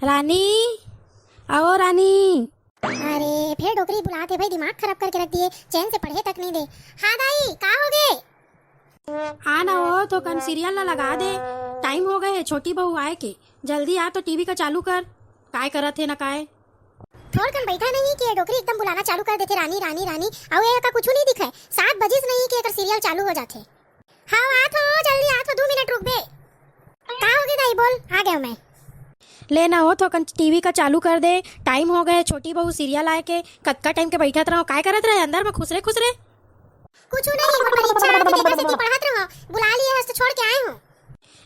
रानी, आओ रानी। अरे फिर डोकरी बुलाते भाई, दिमाग खराब करके रख दिए, चैन से पढ़े तक नहीं दे। हाँ दाई, का हो गए? हाँ ना हो तो कल सीरियल ला लगा दे, टाइम हो गए, छोटी बहू आए के। जल्दी आ तो टीवी का चालू कर। काय करत है ना काय? थोड़ कन बैठा नहीं कि ये डोकरी एकदम बुलाना चालू कर देते, रानी रानी रानी। और ये का कुछ नहीं दिखाए, 7 बजे से नहीं कि अगर सीरियल चालू हो जाते। हाँ आ तो जल्दी आ तो, 2 मिनट रुक बे। का हो गया दाई, बोल। आ गया मैं। लेना हो तो कन टीवी का चालू कर दे, टाइम हो गए, छोटी बहू सीरियल आए के कतका टाइम के बैठत रहो। काय करत रहे अंदर में खुसरे खुसरे? कुछ नहीं, मोर परीक्षा आ गई, देखा से पढ़त रहो, बुला लिए हस तो छोड़ के आए हूं।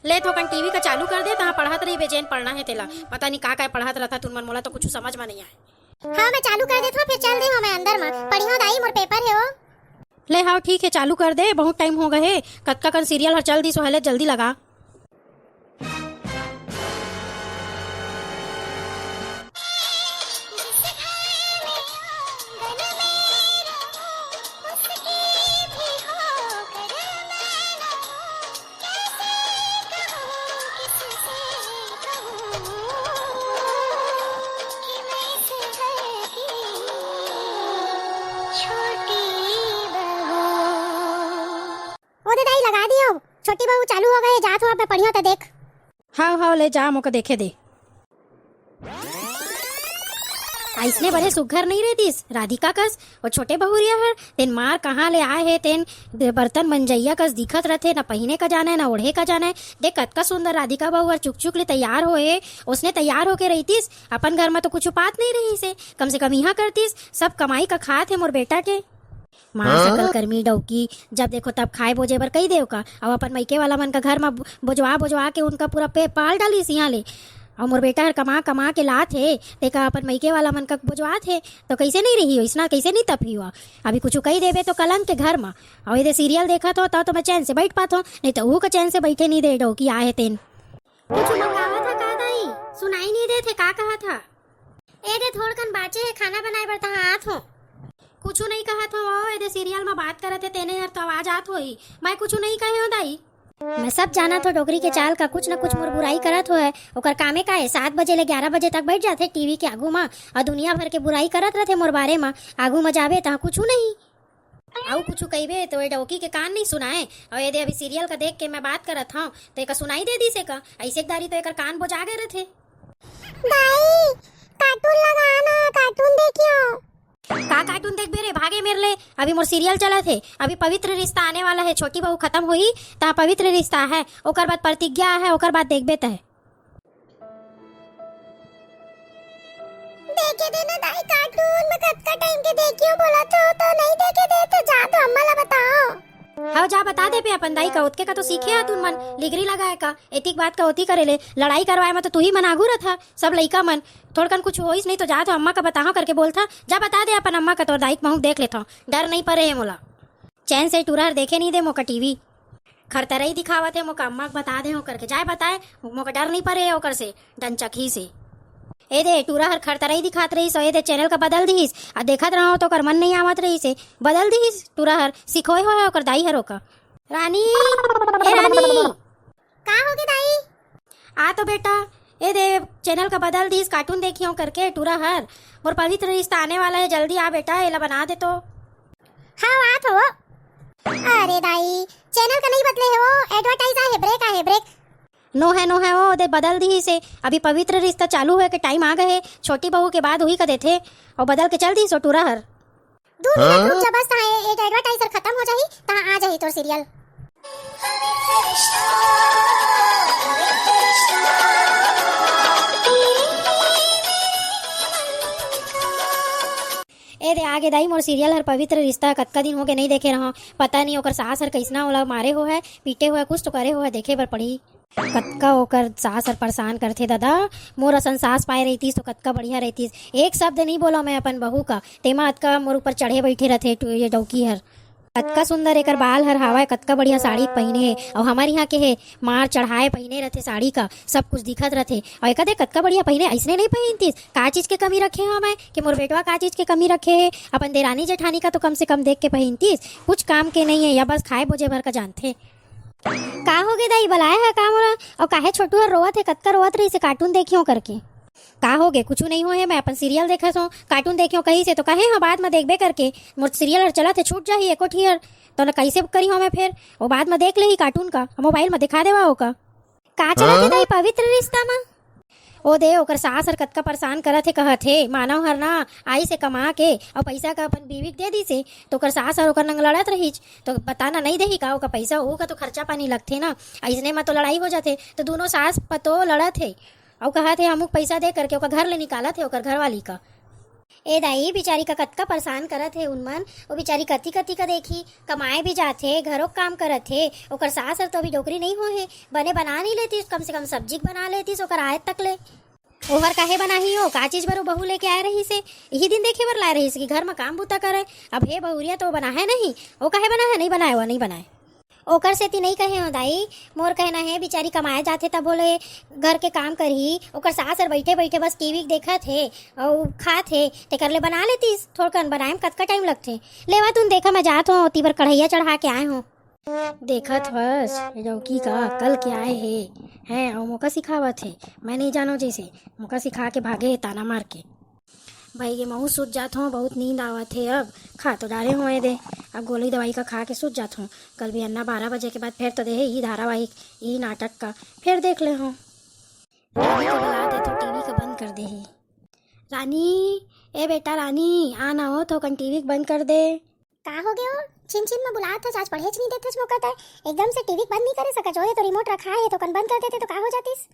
ले तो कन टीवी का चालू कर दे, तहां पढ़त रही बेचैन पढ़ना है तेला। पता नहीं का पढ़त रहता तुम मन, मोला तो कुछ समझ में नहीं आए। हाँ मैं चालू कर देता हूँ, फिर चल दे हो मैं अंदर में पढ़ी हो दाई, मोर पेपर है हो। ले हाँ ठीक है, चालू कर दे, बहुत टाइम हो गए। कतका कन सीरियल हर चल दी सोहले, जल्दी लगा। ओदे दाई लगा दियो, छोटी बहू चालू हो गए, जात हो अब मैं पढ़ियो तो देख। हाँ हाँ ले जा, मोका देखे दे। ऐसने बड़े सुघर नहीं रहतीस राधिका कस, और छोटे बहुरिया हर तेन मार कहाँ ले आए है, तेन बर्तन मंजैया कस दिखत रहते, ना पहने का जाना है ना ओढ़े का जाना है। देख कतका सुंदर राधिका बहू चुक चुक ले तैयार होए, उसने तैयार होके रहतीस। अपन घर में तो कुछ बात नहीं रही से, कम से कम यहाँ करतीस। सब कमाई का खात है मोर बेटा के। माँ सकल कर्मी डौकी, जब देखो तब खाए बोझे बर कई देव का। अब अपन मैके वाला मन का घर में बोझवा बोझवा के उनका पूरा पे पाल डाली सिया ले। और मोर बेटा हर कमा कमा के लात है, देखा अपन मैके वाला मन का बोझवात है, तो कैसे नहीं रही हो, इसना कैसे नहीं तपी हुआ। अभी कुछ कही देवे तो कलंक के घर में। और यदि सीरियल देखा तो मैं चैन से बैठ पाता हूँ, नहीं तो वो का चैन से बैठे नहीं दे डौकी आए तेन। कुछ मंगावा था का दाई? सुनाई नहीं देते, का कहा था? ए दे थोड़ कन बाचे है, खाना बनाए बर तहां आत हो। कुछ नहीं कहा था वो, यदि सीरियल में बात करते तेने यार तो आवाज आत होई। मैं कुछ नहीं कहे हो दाई। मैं सब जाना तो डोकरी के चाल का कुछ न कुछ मोर बुराई करत हो है। ओकर कामे का है, 7 बजे ले 11 बजे तक बैठ जाते टीवी के आगू में और दुनिया भर के बुराई करत रहते मोर बारे में। आगू में जावे तहाँ कुछ नहीं, आउ कुछ कहिबे तो ये डौकी के कान नहीं सुनाए। और यदि अभी सीरियल का देख के मैं बात करत हूँ तो एक सुनाई दे दी से का, ऐसे दारी तो एक कान बोझा गए रहते। दाई कार्टून लगाना, कार्टून देखियो। का कार्टून देख बेरे, भागे मेरे ले। अभी मोर सीरियल चला थे, अभी पवित्र रिश्ता आने वाला है, छोटी बहू खत्म हुई ता पवित्र रिश्ता है, ओकर बाद प्रतिज्ञा है, ओकर बाद देखबे तय। देखे देना दाई कार्टून, मैं कब का टाइम के देखियो बोला तो नहीं देखे दे तो जा तो अम्मा ला बताओ। हाँ जा बता दे पे अपन दाई का उतके का तो सीखे आ तुम मन, लिगरी लगाए का एतिक बात का होती करे ले। लड़ाई करवाए में तो तू ही मन आगू रहा, सब लइका मन। थोड़कन कुछ होइस नहीं तो जा तो अम्मा का बताओ करके बोलता, जा बता दे अपन अम्मा का, तो दाई महू देख लेता हूँ, डर नहीं पड़े है मोला। चैन से टूरर देखे नहीं दे मोका टीवी, खरतरई दिखावत है मोका, अम्मा बता दे हो करके जाए बताए, मोका डर नहीं पड़े है ओकर से डंचक से। ए दे टूरा हर खरतरई दिखात रही सो, ए दे चैनल का बदल दीस आ देखत रहो तो कर मन नहीं आवत रही से, बदल दीस टूरा हर सिखोए हो ओकर दाई हरो का। रानी, ए रानी, का हो गई दाई? आ तो बेटा, ए दे चैनल का बदल दीस, कार्टून देखियो करके टूरा हर। और पवित्र रिश्ता आने वाला है, जल्दी आ बेटा, एला बना दे तो। हाँ बात हो। अरे दाई चैनल का नहीं बदले है वो, एडवर्टाइज आ है, ब्रेक आ है, ब्रेक। नो है वो दे बदल दी से। अभी पवित्र रिश्ता चालू है के टाइम आ गए, छोटी बहू के बाद वही का देथे और बदल के चल दी सो टूरा हर। 2 मिनट रुक जा बस, तहां एक एडवर्टाइजर खत्म हो जाही तहां आ जाही तोर सीरियल। ए दे आगे दाई मोर सीरियल हर पवित्र रिश्ता कतका दिन हो गए नहीं देखे रहो। पता नहीं ओकर सास हर कैसना ओला मारे हो है, पीटे हो है, कुछ तो करे हो है, देखे बर पड़ी। कतका ओकर सास हर परेशान करथे दादा। मोर असन सास पाए रहतीस तो कतका बढ़िया रहतीस, एक शब्द नहीं बोला मैं अपन बहू का, तेमा अतका मोर ऊपर चढ़े बैठे रहथे ये डौकी हर। कतका सुंदर एकर बाल हर हावा, कतका बढ़िया साड़ी पहने है, और हमारे यहाँ के है मार चढ़ाए पहने रहते साड़ी का, सब कुछ दिखत रहते। और एक कतका बढ़िया पहने, ऐसने नहीं पहनतीस। का चीज के कमी रखे हो मैं कि मोर बेटवा का चीज के कमी रखे है? अपन देरानी जेठानी का तो कम से कम देख के पहनतीस, कुछ काम के नहीं है, या बस खाए बोझे भर का जानते। का हो गए दाई, बलाया है का मोरा? और काहे छोटू हर रोवत है, कतका रोवत रही से कार्टून देखियो करके? का हो गे कुछ नहीं हो है मैं अपन सीरियल देखत हूँ कार्टून देखियो कहीं से तो कहे हाँ बाद में देखबे करके मोर सीरियल हर चला थे छूट जाही एको ठियर तो ना कैसे करी हो मैं फिर वो बाद में देख ले ही कार्टून का मोबाइल में दिखा देवा ओका का चला थे दाई पवित्र रिश्ता में ओ दे ओकर सास हर कतका परेशान करत हे कहत हे मानव हर ना आई से कमा के और पैसा का अपन बीवी दे दी से तो ओकर सास हर ओकर नंग लड़त रहीच तो बताना नहीं देही का ओकर पैसा ओका तो खर्चा पानी लगथे ना ऐसने में तो लड़ाई हो जाथे तो दोनों सास पतो लड़त हे और कहत हे अमुक पैसा दे करके ओकर घर ले निकालत हे ओकर घरवाली का ए दाई बिचारी का कतका परेशान करत हे उनमन वो बिचारी कति कति का देखी कमाए भी जाथे घरों काम करत हे ओकर सास हर तो अभी डोकरी नहीं हो है बने बना नहीं लेती कम से कम सब्जी बना लेती ओकर आयत तक ले ओहर काहे बनाही हो का चीज बर वो बहू लेके आए रही से यही दिन देखे बर लाए रही से कि घर में काम बूता करे अब हे बहुरिया तो बना है नहीं वो काहे बना है नहीं बनाए वो नहीं बनाए ओकर से ती नहीं कहे हो दाई मोर कहना है बिचारी कमाए जाथे तब बोले घर के काम करही ओकर सास हर बैठे बैठे बस टीवी देखत हे और खात हे तेकर ले बना लेतीस थोड़कन बनाए में कतका टाइम लगथे लेवा तुम देखा मैं जात हूँ तीबर कढ़ैया चढ़ा के आए हूँ देखत बस लौकी का कल के आए हे हैं और मौका सिखावत है मैं नहीं जानो जैसे मौका सिखा के भागे है ताना मार के भाई ये महू सूत जात हूँ बहुत नींद आवत है अब खा तो डाले हुए दे अब गोली दवाई का खा के सूत जात हूँ कल भी अन्ना 12 बजे के बाद फिर तो दे ही धारावाहिक यही नाटक का फिर देख ले हूँ रानी को बुला दे तो टीवी का बंद कर दे ही रानी ए बेटा रानी आना हो तो कन टीवी बंद कर दे का हो गयो छिन छिन में बुलात था आज पढ़े नहीं देते मौका था एकदम से टीवी बंद नहीं करे सका जो है तो रिमोट रखा है तो कन बंद कर देते तो का हो जातीस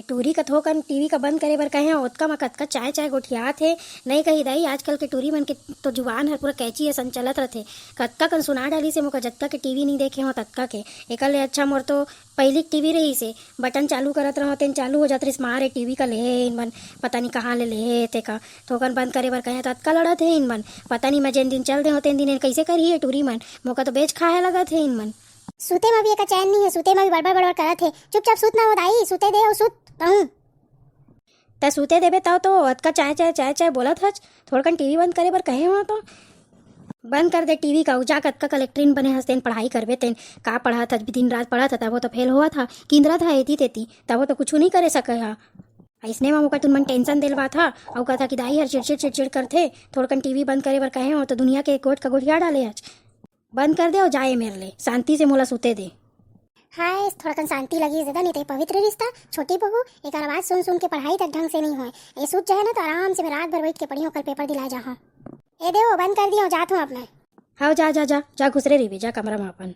टूरी का थोकन टीवी का बंद करे बर कहे ओतका में कतका चाय चाय गोठिया थे नहीं कही दाई आजकल के टूरी मन के तो जुबान हर पूरा कैची है संचलत रथे कतका कन सुना डाली से मोका जतका के टीवी नहीं देखे हो ततका के एकल ले अच्छा मोर तो पहली टीवी रही से बटन चालू करत रहो तेन चालू हो जात रही मारे टीवी का ले इन मन पता नहीं कहाँ ले ते का थोकन बंद करे बर कहे ततका लड़त है इन मन पता नहीं मैं जिन दिन चल दे हो तेन दिन कैसे करी है टूरी मन मोका तो बेच खाए लगत है इन मन सूते में भी एक चैन नहीं है सूते में भी बड़बड़ बड़बड़ करत है चुपचाप सूत ना हो दाई सूते दे और सूत कहूं त सूते देबे तब तो अतका चाय चाय चाय चाय बोलत हच थोड़कन टीवी बंद करे बर कहे हो तो बंद कर दे टीवी का उजा कतका कलेक्ट्रीन बने हस तेन पढ़ाई करबे तेन का पढ़ा था दिन रात पढ़ा था तब वो तो फेल हुआ था किंदरा था एती तेती तब वो तो कुछ नहीं करे सके हा ऐसने में मुका तुम मन टेंशन दिलवा था और कहा कि दाई हर चिड़चिड़ चिड़चिड़ करते थोड़कन टीवी बंद करे बर कहे हो तो दुनिया के गोट का गुठिया डाले आज बंद कर दे और जाए मेरे ले शांति से मोला सूते दे हाय थोड़ा शांति लगी ज्यादा नहीं तो पवित्र रिश्ता छोटी बहू एक आवाज सुन सुन के पढ़ाई तक ढंग से नहीं हुए ये सूत जो है ना तो आराम से मैं रात भर बैठ के पढ़ी हूँ कल पेपर दिला जा हूँ ए देव बंद कर दिया जात हूँ अपना हाँ जा जा जा जा घुसरे रही जा कमरा में अपन